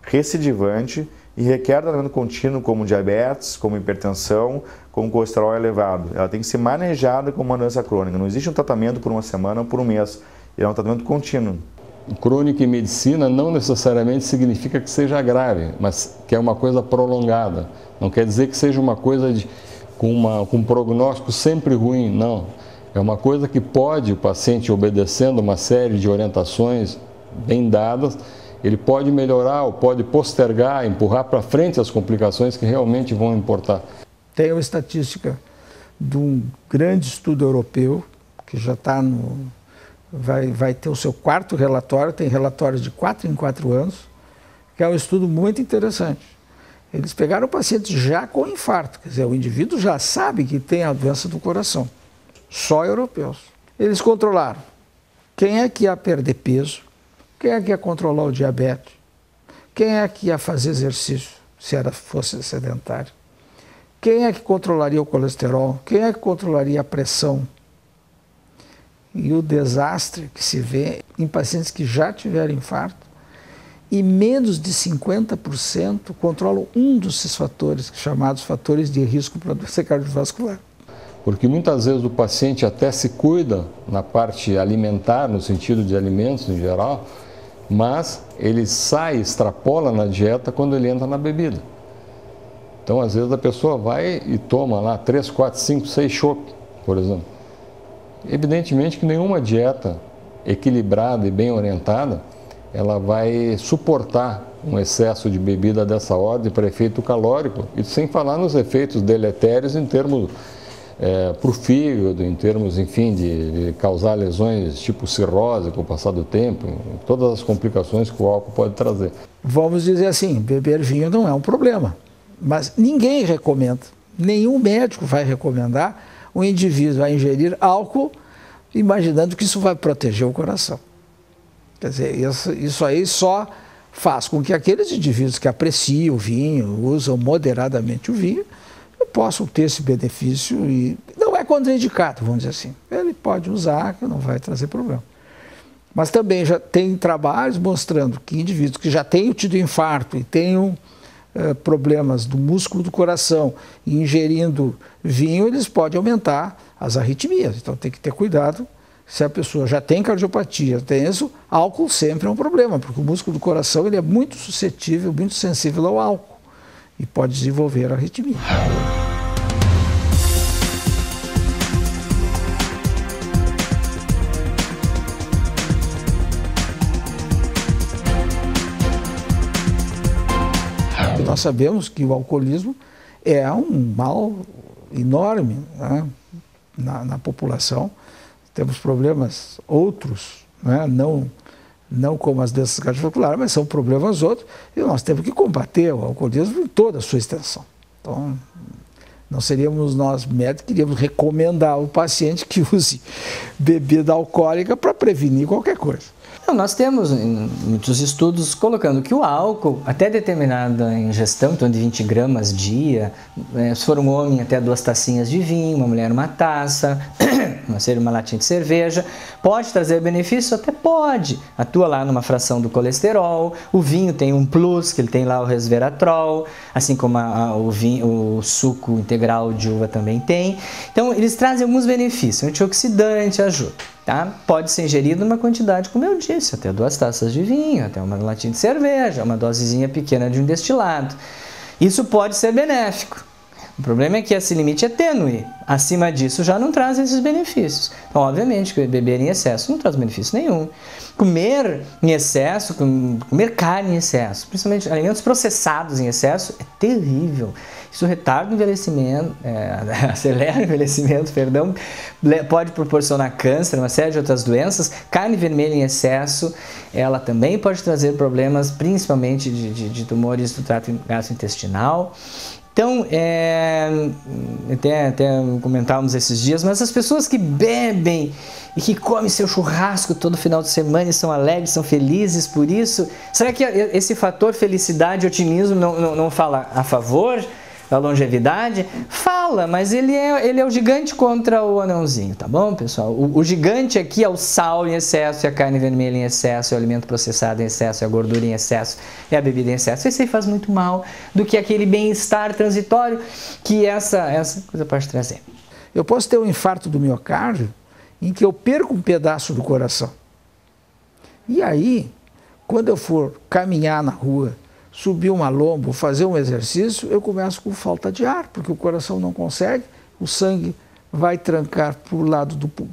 F: recidivante e requer tratamento contínuo como diabetes, como hipertensão, como colesterol elevado. Ela tem que ser manejada como uma doença crônica. Não existe um tratamento por uma semana ou por um mês. É um tratamento contínuo.
E: Crônico em medicina não necessariamente significa que seja grave, mas que é uma coisa prolongada. Não quer dizer que seja uma coisa com um prognóstico sempre ruim, não. É uma coisa que pode, o paciente obedecendo uma série de orientações bem dadas, ele pode melhorar ou pode postergar, empurrar para frente as complicações que realmente vão importar.
D: Tem uma estatística de um grande estudo europeu, que já está vai ter o seu 4º relatório, tem relatórios de 4 em 4 anos, que é um estudo muito interessante. Eles pegaram pacientes já com infarto, quer dizer, o indivíduo já sabe que tem a doença do coração, só europeus. Eles controlaram quem é que ia perder peso, quem é que ia controlar o diabetes, quem é que ia fazer exercício, se fosse sedentário, quem é que controlaria o colesterol, quem é que controlaria a pressão. E o desastre que se vê em pacientes que já tiveram infarto, e menos de 50% controlam um desses fatores, chamados fatores de risco para doença cardiovascular.
E: Porque muitas vezes o paciente até se cuida na parte alimentar, no sentido de alimentos em geral, mas ele extrapola na dieta quando ele entra na bebida. Então, às vezes, a pessoa vai e toma lá 3, 4, 5, 6 chopp, por exemplo. Evidentemente que nenhuma dieta equilibrada e bem orientada, ela vai suportar um excesso de bebida dessa ordem para efeito calórico, e sem falar nos efeitos deletérios em termos para o fígado, em termos, enfim, de causar lesões tipo cirrose com o passar do tempo, todas as complicações que o álcool pode trazer.
D: Vamos dizer assim, beber vinho não é um problema, mas ninguém recomenda, nenhum médico vai recomendar o indivíduo a ingerir álcool imaginando que isso vai proteger o coração. Quer dizer, isso aí só faz com que aqueles indivíduos que apreciam o vinho, usam moderadamente o vinho, possam ter esse benefício e não é contraindicado, vamos dizer assim. Ele pode usar, que não vai trazer problema. Mas também já tem trabalhos mostrando que indivíduos que já tenham tido infarto e tenham problemas do músculo do coração e ingerindo vinho, eles podem aumentar as arritmias. Então tem que ter cuidado. Se a pessoa já tem cardiopatia, tem isso, álcool sempre é um problema, porque o músculo do coração ele é muito suscetível, muito sensível ao álcool e pode desenvolver arritmia. Nós sabemos que o alcoolismo é um mal enorme, né, na população. Temos problemas outros, né, não como as doenças cardiovasculares, mas são problemas outros, e nós temos que combater o alcoolismo em toda a sua extensão. Então, não seríamos nós médicos que iríamos recomendar o paciente que use bebida alcoólica para prevenir qualquer coisa.
B: Nós temos muitos estudos colocando que o álcool, até determinada ingestão, em torno de 20 gramas dia, se for um homem até 2 tacinhas de vinho, uma mulher uma taça, uma latinha de cerveja, pode trazer benefício? Até pode. Atua lá numa fração do colesterol, o vinho tem um plus, que ele tem lá o resveratrol, assim como o suco integral de uva também tem. Então, eles trazem alguns benefícios, antioxidante ajuda. Tá? Pode ser ingerido numa quantidade, como eu disse, até 2 taças de vinho, até uma latinha de cerveja, uma dosezinha pequena de um destilado. Isso pode ser benéfico. O problema é que esse limite é tênue. Acima disso já não traz esses benefícios. Então, obviamente, que beber em excesso não traz benefício nenhum. Comer em excesso, comer carne em excesso, principalmente alimentos processados em excesso, é terrível. Isso retarda o envelhecimento, acelera o envelhecimento, perdão, pode proporcionar câncer, uma série de outras doenças. Carne vermelha em excesso, ela também pode trazer problemas, principalmente de tumores do trato gastrointestinal. Então, até comentávamos esses dias, mas as pessoas que bebem e que comem seu churrasco todo final de semana e são alegres, são felizes por isso, será que esse fator felicidade e otimismo não fala a favor da longevidade, fala, mas ele é o gigante contra o anãozinho, tá bom, pessoal? O gigante aqui é o sal em excesso, é a carne vermelha em excesso, é o alimento processado em excesso, é a gordura em excesso, é a bebida em excesso. Esse aí faz muito mal do que aquele bem-estar transitório que essa coisa pode trazer.
D: Eu posso ter um infarto do miocárdio em que eu perco um pedaço do coração. E aí, quando eu for caminhar na rua, subir uma lomba, fazer um exercício, eu começo com falta de ar, porque o coração não consegue, o sangue vai trancar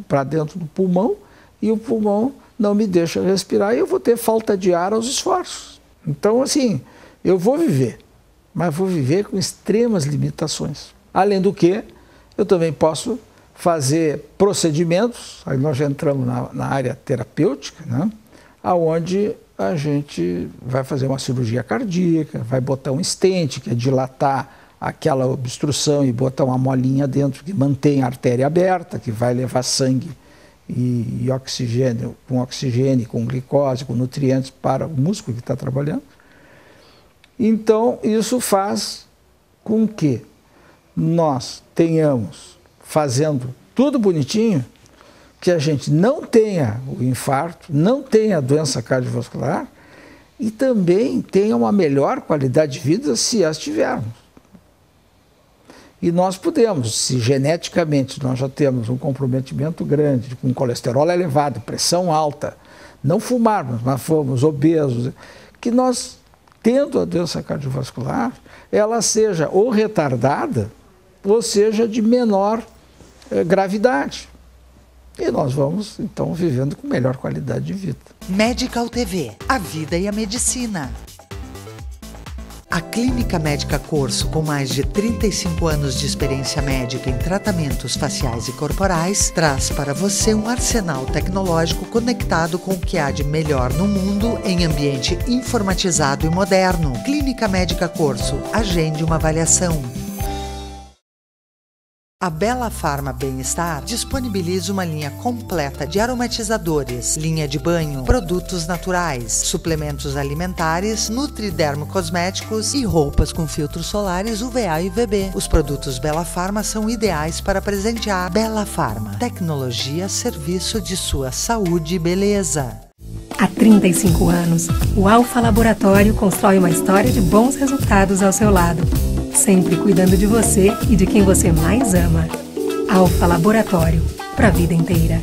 D: para dentro do pulmão e o pulmão não me deixa respirar e eu vou ter falta de ar aos esforços. Então, assim, eu vou viver, mas vou viver com extremas limitações. Além do que, eu também posso fazer procedimentos, aí nós já entramos na área terapêutica, né, onde a gente vai fazer uma cirurgia cardíaca, vai botar um stent, que é dilatar aquela obstrução e botar uma molinha dentro que mantém a artéria aberta, que vai levar sangue e oxigênio, com glicose, com nutrientes para o músculo que está trabalhando. Então, isso faz com que nós tenhamos, fazendo tudo bonitinho, que a gente não tenha o infarto, não tenha a doença cardiovascular e também tenha uma melhor qualidade de vida se as tivermos. E nós podemos, se geneticamente nós já temos um comprometimento grande, com colesterol elevado, pressão alta, não fumarmos, mas formos obesos, que nós, tendo a doença cardiovascular, ela seja ou retardada, ou seja de menor gravidade. E nós vamos, então, vivendo com melhor qualidade de vida.
A: Medical TV, a vida e a medicina. A Clínica Médica Corso, com mais de 35 anos de experiência médica em tratamentos faciais e corporais, traz para você um arsenal tecnológico conectado com o que há de melhor no mundo em ambiente informatizado e moderno. Clínica Médica Corso, agende uma avaliação. A Bela Farma Bem-Estar disponibiliza uma linha completa de aromatizadores, linha de banho, produtos naturais, suplementos alimentares, nutridermo cosméticos e roupas com filtros solares UVA e UVB. Os produtos Bela Farma são ideais para presentear. Bela Farma, tecnologia a serviço de sua saúde e beleza.
J: Há 35 anos, o Alfa Laboratório constrói uma história de bons resultados ao seu lado, sempre cuidando de você e de quem você mais ama. Alfa Laboratório, para a vida inteira.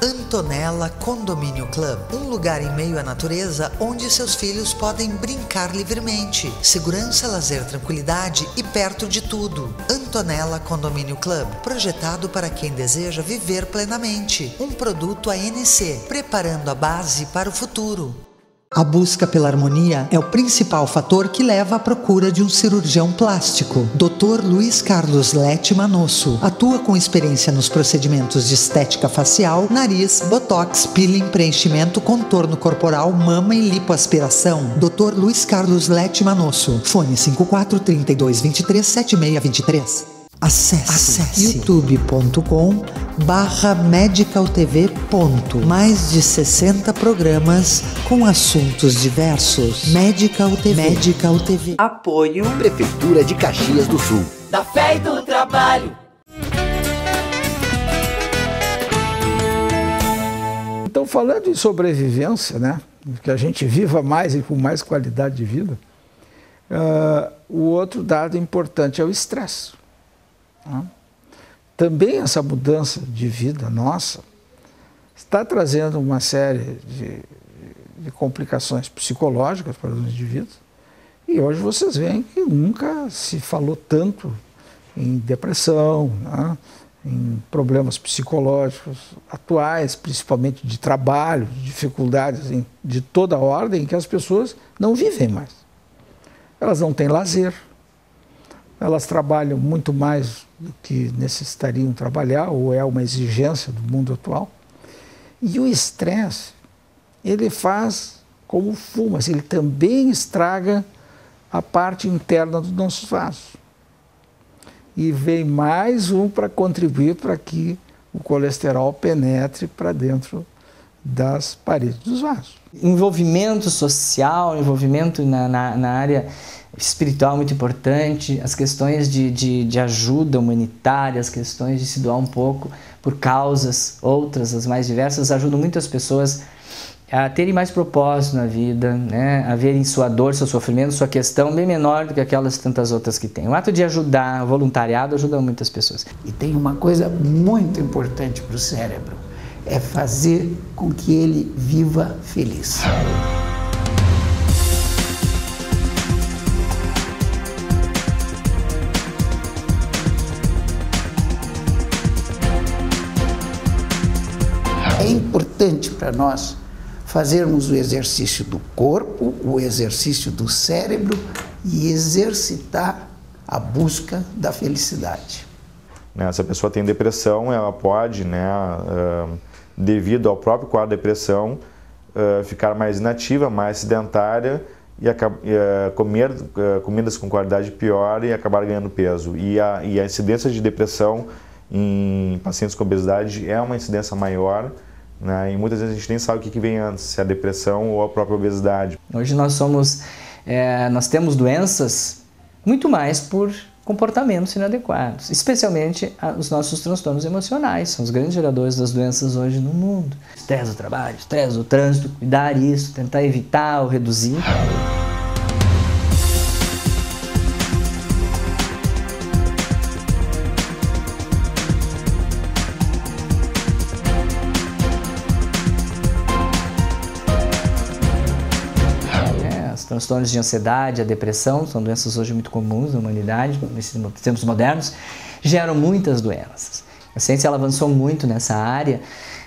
A: Antonella Condomínio Club, um lugar em meio à natureza onde seus filhos podem brincar livremente. Segurança, lazer, tranquilidade e perto de tudo. Antonella Condomínio Club, projetado para quem deseja viver plenamente. Um produto ANC, preparando a base para o futuro. A busca pela harmonia é o principal fator que leva à procura de um cirurgião plástico. Dr. Luiz Carlos Lete Manosso atua com experiência nos procedimentos de estética facial, nariz, botox, peeling, preenchimento, contorno corporal, mama e lipoaspiração. Dr. Luiz Carlos Lete Manosso. Fone 54-3223-7623. Acesse youtube.com/medicaltv. Mais de 60 programas com assuntos diversos. Medical TV. Medical TV.
L: Apoio Prefeitura de Caxias do Sul.
H: Da fé e do trabalho.
D: Então, falando em sobrevivência, né, que a gente viva mais e com mais qualidade de vida, o outro dado importante é o estresse. Também essa mudança de vida nossa está trazendo uma série de complicações psicológicas para os indivíduos. E hoje vocês veem que nunca se falou tanto em depressão, né, em problemas psicológicos atuais, principalmente de trabalho, de dificuldades de toda ordem, que as pessoas não vivem mais. Elas não têm lazer. Elas trabalham muito mais do que necessitariam trabalhar, ou é uma exigência do mundo atual. E o estresse, ele faz como fumas, ele também estraga a parte interna dos nossos vasos. E vem mais um para contribuir para que o colesterol penetre para dentro das paredes dos vasos.
B: Envolvimento social, envolvimento na área espiritual muito importante, as questões de ajuda humanitária, as questões de se doar um pouco por causas outras, as mais diversas, ajudam muitas pessoas a terem mais propósito na vida, né? A verem sua dor, seu sofrimento, sua questão bem menor do que aquelas tantas outras que tem. O ato de ajudar, o voluntariado, ajuda muitas pessoas.
C: E tem uma coisa muito importante para o cérebro, é fazer com que ele viva feliz. É importante para nós fazermos o exercício do corpo, o exercício do cérebro e exercitar a busca da felicidade.
F: Se a pessoa tem depressão, ela pode, devido ao próprio quadro de depressão, ficar mais inativa, mais sedentária e comer comidas com qualidade pior e acabar ganhando peso. E a incidência de depressão em pacientes com obesidade é uma incidência maior, e muitas vezes a gente nem sabe o que vem antes, se é a depressão ou a própria obesidade.
B: Hoje nós temos doenças muito mais por comportamentos inadequados, especialmente os nossos transtornos emocionais, são os grandes geradores das doenças hoje no mundo. Estresse do trabalho, estresse do trânsito, cuidar isso, tentar evitar ou reduzir. Transtornos de ansiedade, a depressão, são doenças hoje muito comuns na humanidade, nesses tempos modernos, geram muitas doenças. A ciência ela avançou muito nessa área,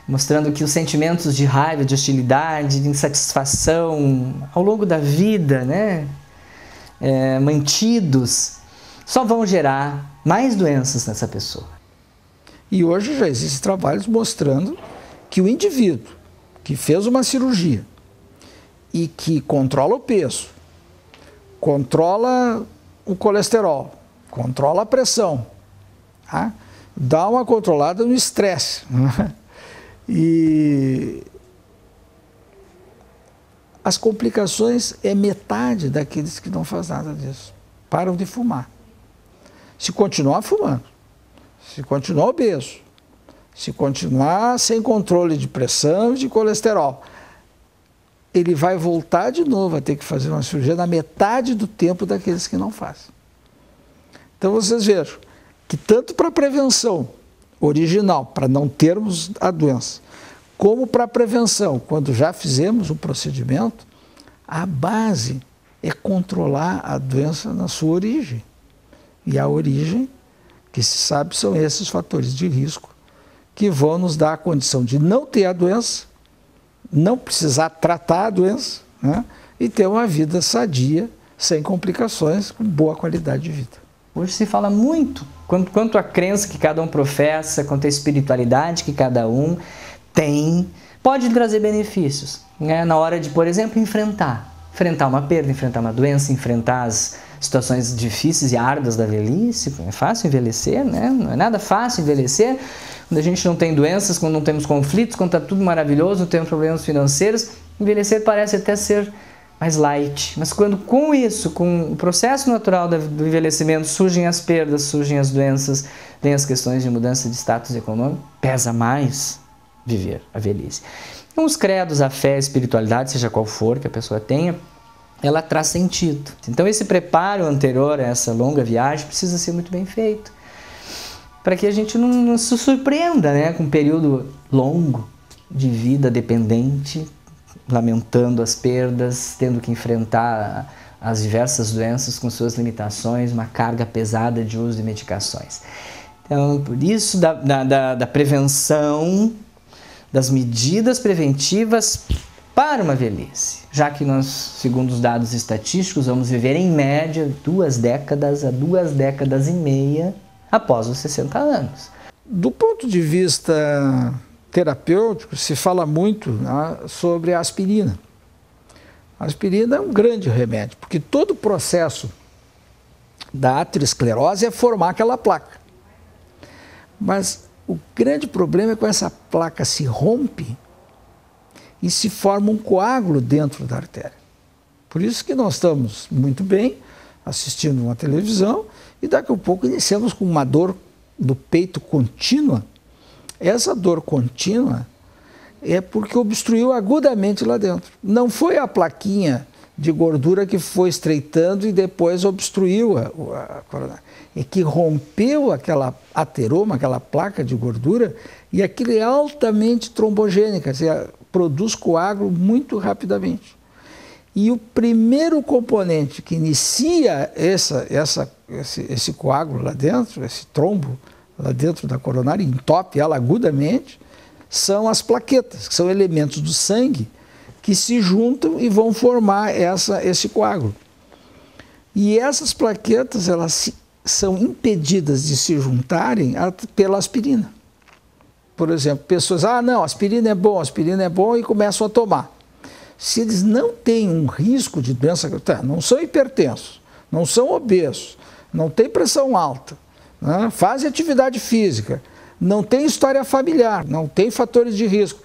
B: mostrando que os sentimentos de raiva, de hostilidade, de insatisfação ao longo da vida, mantidos, só vão gerar mais doenças nessa pessoa.
D: E hoje já existem trabalhos mostrando que o indivíduo que fez uma cirurgia e que controla o peso, controla o colesterol, controla a pressão, dá uma controlada no estresse. E as complicações é metade daqueles que não fazem nada disso. Param de fumar. Se continuar fumando, se continuar obeso, se continuar sem controle de pressão e de colesterol, ele vai voltar de novo a ter que fazer uma cirurgia na metade do tempo daqueles que não fazem. Então vocês vejam que tanto para a prevenção original, para não termos a doença, como para a prevenção, quando já fizemos o procedimento, a base é controlar a doença na sua origem. E a origem, que se sabe, são esses fatores de risco que vão nos dar a condição de não ter a doença, não precisar tratar a doença, e ter uma vida sadia, sem complicações, com boa qualidade de vida.
B: Hoje se fala muito quanto à crença que cada um professa, quanto à espiritualidade que cada um tem, pode trazer benefícios, na hora de, por exemplo, enfrentar uma perda, enfrentar uma doença, enfrentar as situações difíceis e árduas da velhice. É fácil envelhecer, não é nada fácil envelhecer. Quando a gente não tem doenças, quando não temos conflitos, quando está tudo maravilhoso, não temos problemas financeiros, envelhecer parece até ser mais light. Mas quando com isso, com o processo natural do envelhecimento, surgem as perdas, surgem as doenças, vem as questões de mudança de status econômico, pesa mais viver a velhice. Então, os credos, a fé, a espiritualidade, seja qual for que a pessoa tenha, ela traz sentido. Então esse preparo anterior a essa longa viagem precisa ser muito bem feito, para que a gente não se surpreenda com um período longo de vida dependente, lamentando as perdas, tendo que enfrentar as diversas doenças com suas limitações, uma carga pesada de uso de medicações. Então, por isso da prevenção, das medidas preventivas para uma velhice, já que nós, segundo os dados estatísticos, vamos viver em média 2 décadas a 2 décadas e meia após os 60 anos.
D: Do ponto de vista terapêutico, se fala muito sobre a aspirina. A aspirina é um grande remédio, porque todo o processo da aterosclerose é formar aquela placa. Mas o grande problema é que essa placa se rompe e se forma um coágulo dentro da artéria. Por isso que nós estamos muito bem, assistindo uma televisão e daqui a pouco iniciamos com uma dor do peito contínua. Essa dor contínua é porque obstruiu agudamente lá dentro. Não foi a plaquinha de gordura que foi estreitando e depois obstruiu a coronária. É que rompeu aquela ateroma, aquela placa de gordura, e aquilo é altamente trombogênica, produz coágulo muito rapidamente. E o primeiro componente que inicia esse coágulo lá dentro, esse trombo lá dentro da coronária, entope ela agudamente, são as plaquetas, que são elementos do sangue que se juntam e vão formar esse coágulo. E essas plaquetas, elas são impedidas de se juntarem pela aspirina. Por exemplo, pessoas, não, aspirina é bom, e começam a tomar. Se eles não têm um risco de doença, não são hipertensos, não são obesos, não têm pressão alta, né, fazem atividade física, não tem história familiar, não tem fatores de risco.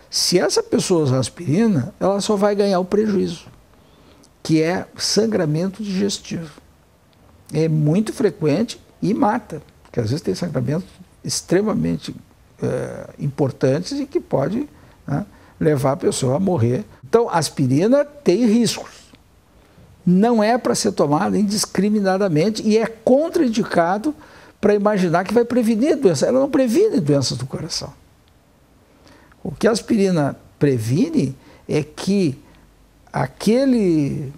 D: Se essa pessoa usar aspirina, ela só vai ganhar o prejuízo, que é sangramento digestivo. É muito frequente e mata, porque às vezes tem sangramentos extremamente importantes e que pode, né, levar a pessoa a morrer. Então, a aspirina tem riscos. Não é para ser tomada indiscriminadamente e é contraindicado para imaginar que vai prevenir doença. Ela não previne doenças do coração. O que a aspirina previne é que aquele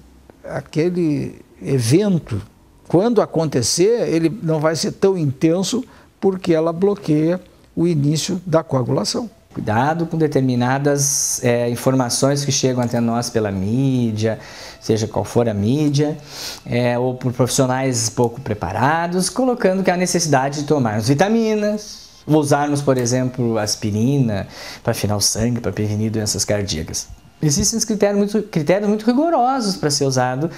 D: evento, quando acontecer, ele não vai ser tão intenso porque ela bloqueia o início da coagulação.
B: Cuidado com determinadas informações que chegam até nós pela mídia, seja qual for a mídia, ou por profissionais pouco preparados, colocando que há necessidade de tomarmos vitaminas, usarmos, por exemplo, aspirina para afinar o sangue, para prevenir doenças cardíacas. Existem critérios muito rigorosos para ser usado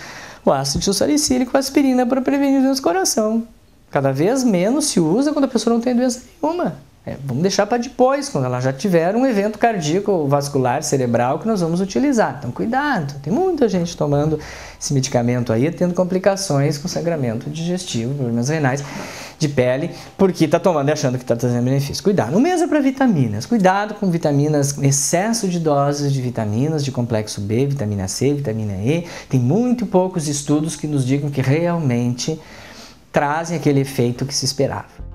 B: o ácido salicílico, a aspirina, para prevenir doenças do coração. Cada vez menos se usa quando a pessoa não tem doença nenhuma. Vamos deixar para depois, quando ela já tiver um evento cardíaco ou vascular cerebral, que nós vamos utilizar. Então, cuidado, tem muita gente tomando esse medicamento aí, tendo complicações com sangramento digestivo, problemas renais, de pele, porque está tomando e achando que está trazendo benefício. Cuidado. O mesmo é para vitaminas. Cuidado com vitaminas, excesso de doses de vitaminas, de complexo B, vitamina C, vitamina E. Tem muito poucos estudos que nos digam que realmente trazem aquele efeito que se esperava.